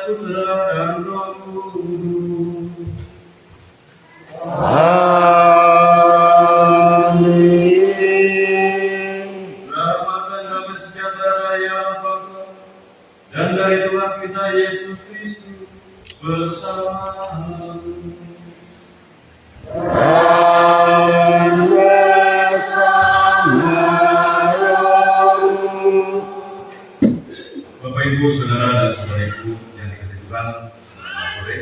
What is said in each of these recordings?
Putra, dan Roh Kudus. Amin. Rahmat dan damai sejahtera dari Allah Bapa dan dari Tuhan kita Yesus Kristus bersama Dan bersama rohmu. Bapak Ibu, Saudara dan Saudariku yang dikasihi Tuhan, selamat sore.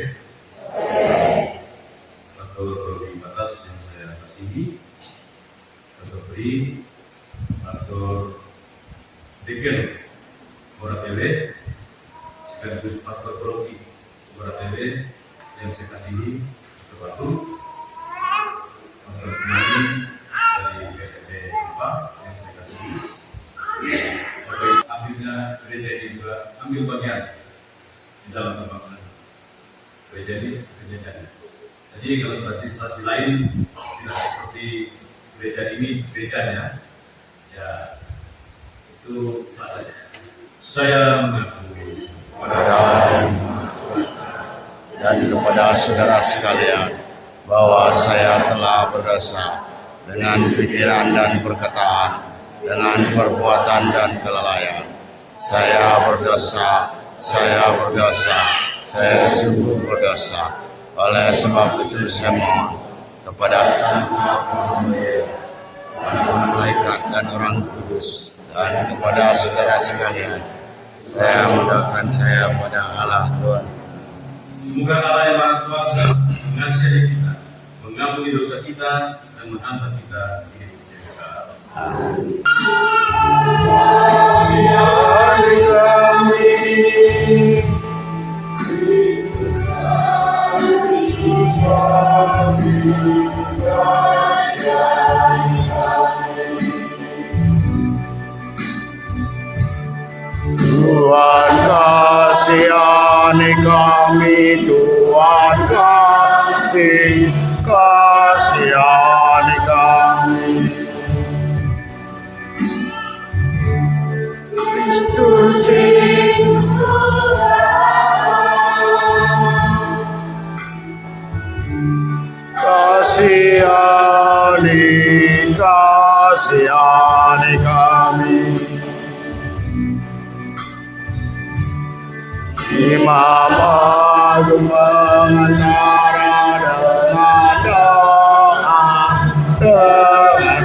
Pastor Robi Batas yang saya kasihi, Pastor Bri, Pastor Deacon Boratele, sekaligus Pastor Robi Boratele yang saya kasihi, Pastor Batu, Pastor Kemari dari PPP Bapak yang saya kasihi. Akhirnya gereja ini juga ambil bagian di dalam pembangunan gereja ini. Jadi kalau stasi-stasi lain tidak seperti gereja ini gerejanya, ya itu rasanya. Saya mengaku kepada dan kepada saudara sekalian bahwa saya telah berdosa dengan pikiran dan perkataan, dengan perbuatan dan kelalaian. Saya berdosa, saya sungguh berdosa. Oleh sebab itu saya mohon kepada malaikat dan orang kudus dan kepada saudara sekalian, saya mendoakan saya pada Allah Tuhan. Semoga Allah yang Maha Kuasa mengasihi kita, mengampuni dosa kita, dan menghantar kita di hidup yang kekal. Tuhan kasihani kami, Tuhan kasihani kami. Kristus kasihani kami. Imam Agung mengantara dengan doa kami.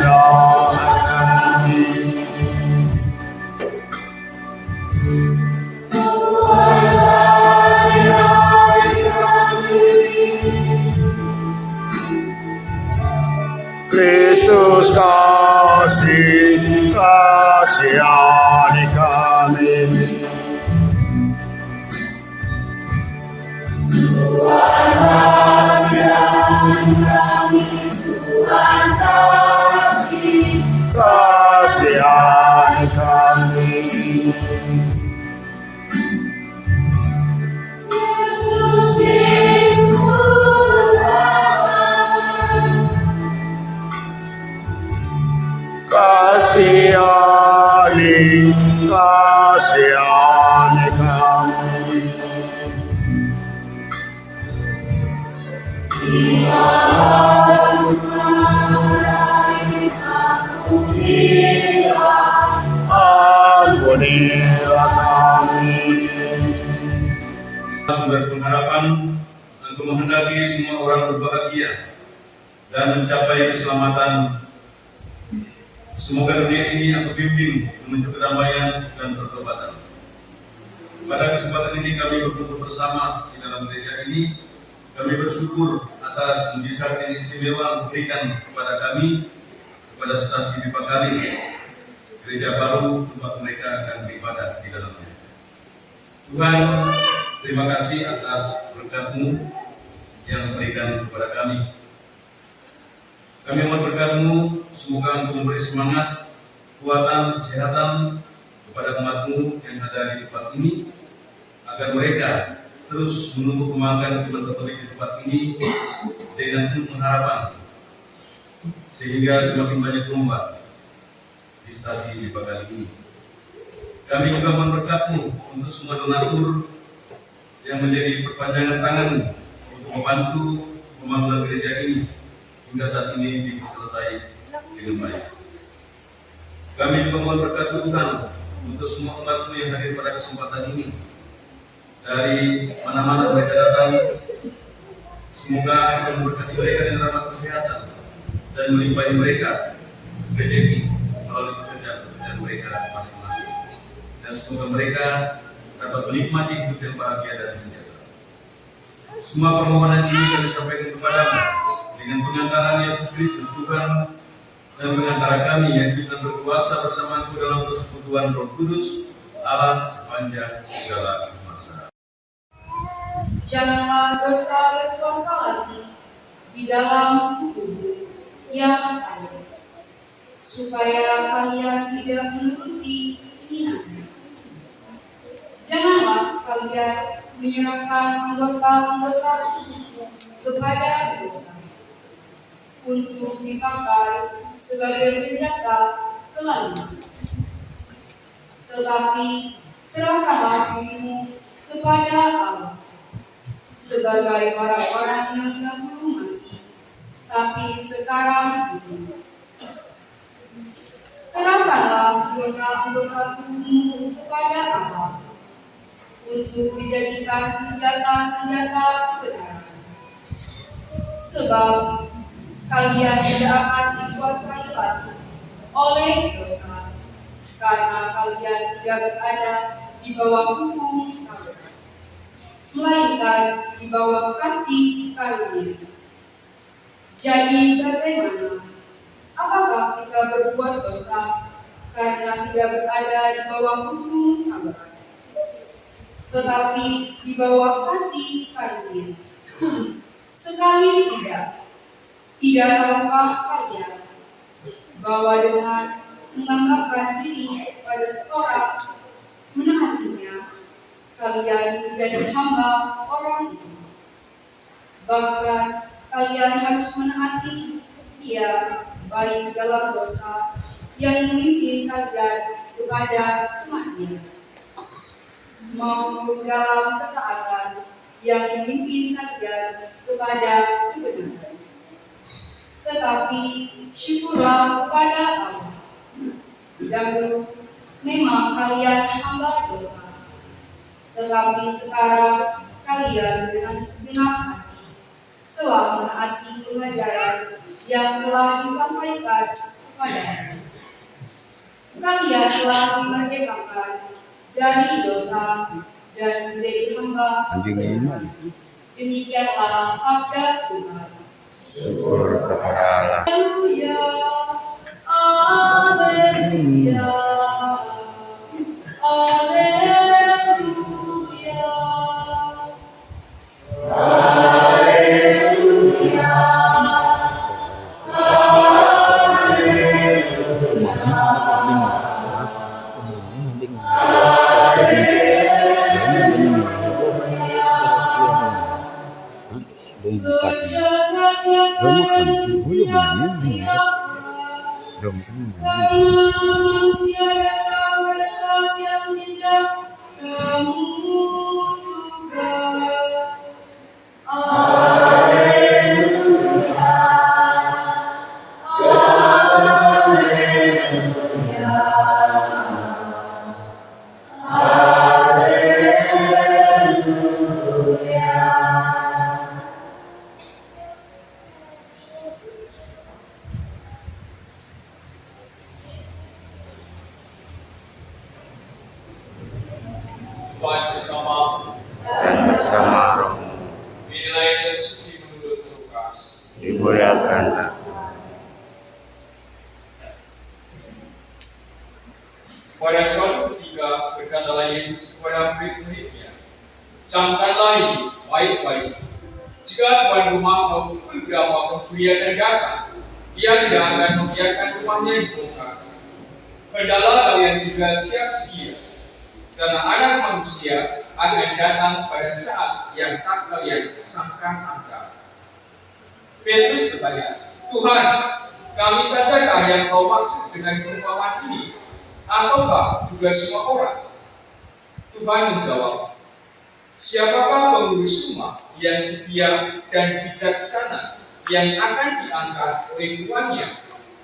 Kristus kasihani kami. Kasihani kami. Kasihani kami. Ampunilah kami. Sumber pengharapan untuk menghendaki semua orang berbahagia dan mencapai keselamatan. Semoga dunia ini aku bimbing menuju kedamaian dan pertobatan. Pada kesempatan ini kami berkumpul bersama di dalam gereja ini. Kami bersyukur atas mujizat yang istimewa memberikan kepada kami, kepada stasi Bipakali, gereja baru tempat mereka akan beribadah di dalamnya. Tuhan, terima kasih atas berkat-Mu yang diberikan kepada kami. Kami mohon berkat-Mu, semoga Engkau memberi semangat, kekuatan, kesehatan kepada umat-Mu yang ada di tempat ini, agar mereka terus menumbuh kembangkan iman Katolik di tempat ini dengan penuh pengharapan, sehingga semakin banyak lomba di stasi Bipakali ini. Kami juga mohon berkat-Mu untuk semua donatur yang menjadi perpanjangan tangan untuk membantu pembangunan gereja ini hingga saat ini bisa selesai dengan baik. Kami juga mohon berkat Tuhan untuk semua pembantu yang hadir pada kesempatan ini. Dari mana-mana mereka datang, semoga Tuhan memberkati mereka dengan rahmat kesehatan dan melimpahi mereka rezeki melalui pekerjaan mereka masing-masing. Dan semoga mereka dapat menikmati hidup yang bahagia dan sejahtera. Semua permohonan ini kami sampaikan kepadamu dengan pengantaran Yesus Kristus Tuhan dan pengantara kami yang hidup dan berkuasa bersama-Mu dalam persekutuan Roh Kudus Allah sepanjang segala masa. Janganlah dosa berkuasa lagi di dalam tubuhmu yang ada, supaya kalian tidak menuruti keinginannya. Janganlah kalian menyerahkan anggota-anggota tubuhmu kepada dosa untuk dipakai sebagai senjata kezaliman. Tetapi serahkanlah dirimu kepada Allah sebagai orang-orang yang dahulu mati, tapi sekarang hidup. Serahkanlah anggota-anggota tubuhmu kepada Allah untuk dijadikan senjata-senjata kebenaran. Sebab kalian tidak akan dikuasai lagi oleh dosa, karena kalian tidak berada di bawah hukum Taurat, melainkan di bawah kasih karunia. Jadi bagaimana? Apakah kita berbuat dosa karena tidak berada di bawah hukum Taurat, tetapi di bawah kasih karunia? Sekali tidak. Tidak tahukah kalian bahwa dengan menganggapkan diri pada seorang, menaatinya, kalian menjadi hamba orang itu? Bahkan kalian harus menaati dia, baik dalam dosa yang memimpin kalian kepada kematian, maupun dalam ketaatan yang memimpin kalian kepada kebenaran. Tetapi syukurlah kepada Allah. Dahulu memang kalian hamba dosa, tetapi sekarang kalian dengan segenap hati telah menaati pengajaran yang telah disampaikan kepadamu. Kalian telah dimerdekakan dari dosa dan menjadi hamba kebenaran. Demikianlah sabda Tuhan. Syukur kepada Allah. Haleluya, haleluya, haleluya, haleluya, manusia datang pada saat yang tidak kamu duga. Haleluya, haleluya, haleluya. Tuhan bersama Dan bersama rohmu nilai dan suci menurut Lukas. dimuliakan aku. Pada suatu ketika berkatalah Yesus kepada murid-muridnya, camkanlah ini baik-baik. Jika tuan rumah maupun budak maupun suriatan datang, ia tidak akan membiarkan rumahnya dibongkar. Hendaklah kalian juga siap sedia, karena Anak Manusia akan datang pada saat yang tak kalian sangka-sangka. Petrus bertanya, Tuhan, kami sajakah yang kau maksud dengan perumpamaan ini, ataukah juga semua orang? Tuhan menjawab, Siapakah pengurus rumah yang setia dan bijaksana yang akan diangkat oleh tuannya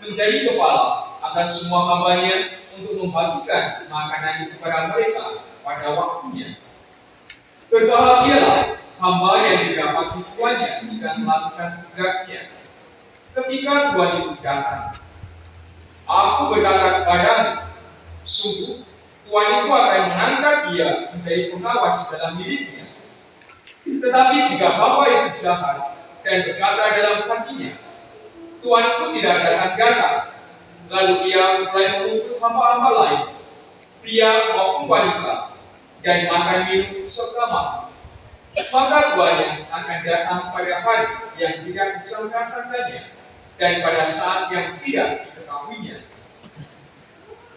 menjadi kepala atas semua hambanya untuk membagikan makanan kepada mereka pada waktunya? Berbahagialah hamba yang didapati tuannya sedang melakukan tugasnya. Ketika Tuhan itu datang, aku berkata kepadamu, sungguh Tuhan itu akan mengangkat dia menjadi pengawas dalam hidupnya. Tetapi jika hamba itu jahat dan berkata dalam hatinya, Tuhan itu tidak datang, lalu ia mulai mengumpul hamba-hamba lain, pria maupun wanita, dan makan minum serta mati. Maka tuannya akan datang pada hari yang tidak disangka-sangkanya dan pada saat yang tidak diketahuinya.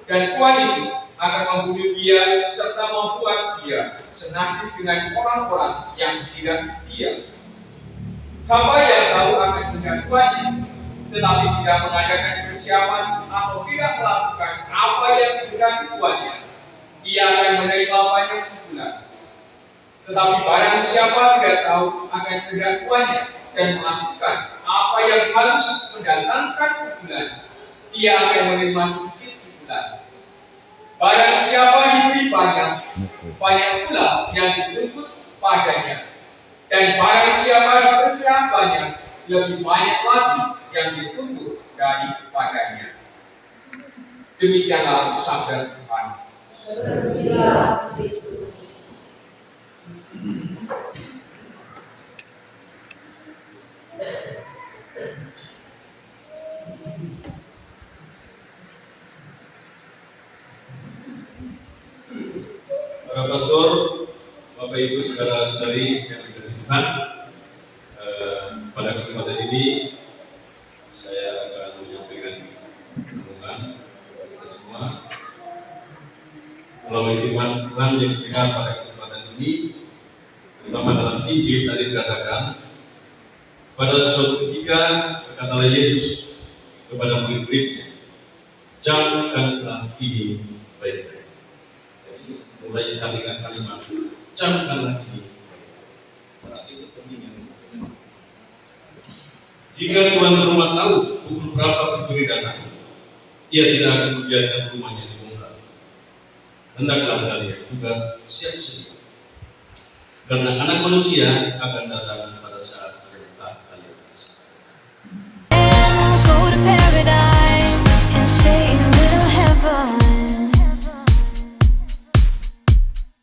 Dan tuan itu akan membunuh dia serta membuat dia senasib dengan orang-orang yang tidak setia. Hamba yang tahu akan kehendak tuannya, tetapi tidak mengadakan persiapan atau tidak melakukan apa yang dikehendaki tuannya, ia akan menerima banyak pukulan. Tetapi barang siapa tidak tahu akan kehendak tuannya dan melakukan apa yang harus mendatangkan pukulan, ia akan menerima sedikit pukulan. Barang siapa diberi banyak, banyak pula yang dituntut padanya. Dan barang siapa dipercaya banyak, lebih banyak lagi yang dituntut daripadanya. Demikianlah sabda Tuhan. Terpujilah Kristus. Para pastor, Bapak Ibu saudara-saudari yang dikasihi Tuhan, pada kesempatan ini saya akan menyampaikan renungan kepada kita semua melalui firman Tuhan yang diberikan pada kesempatan ini, terutama dalam Injil tadi dikatakan, pada suatu ketika berkatalah Yesus kepada murid-muridnya, camkanlah ini baik-baik. Mulai dengan kalimat camkanlah ini, berarti itu penting. Jika tuan rumah tahu pukul berapa pencuri datang, ia tidak akan membiarkan rumahnya dibongkar. Hendaklah kalian juga siap sedia, karena Anak Manusia akan datang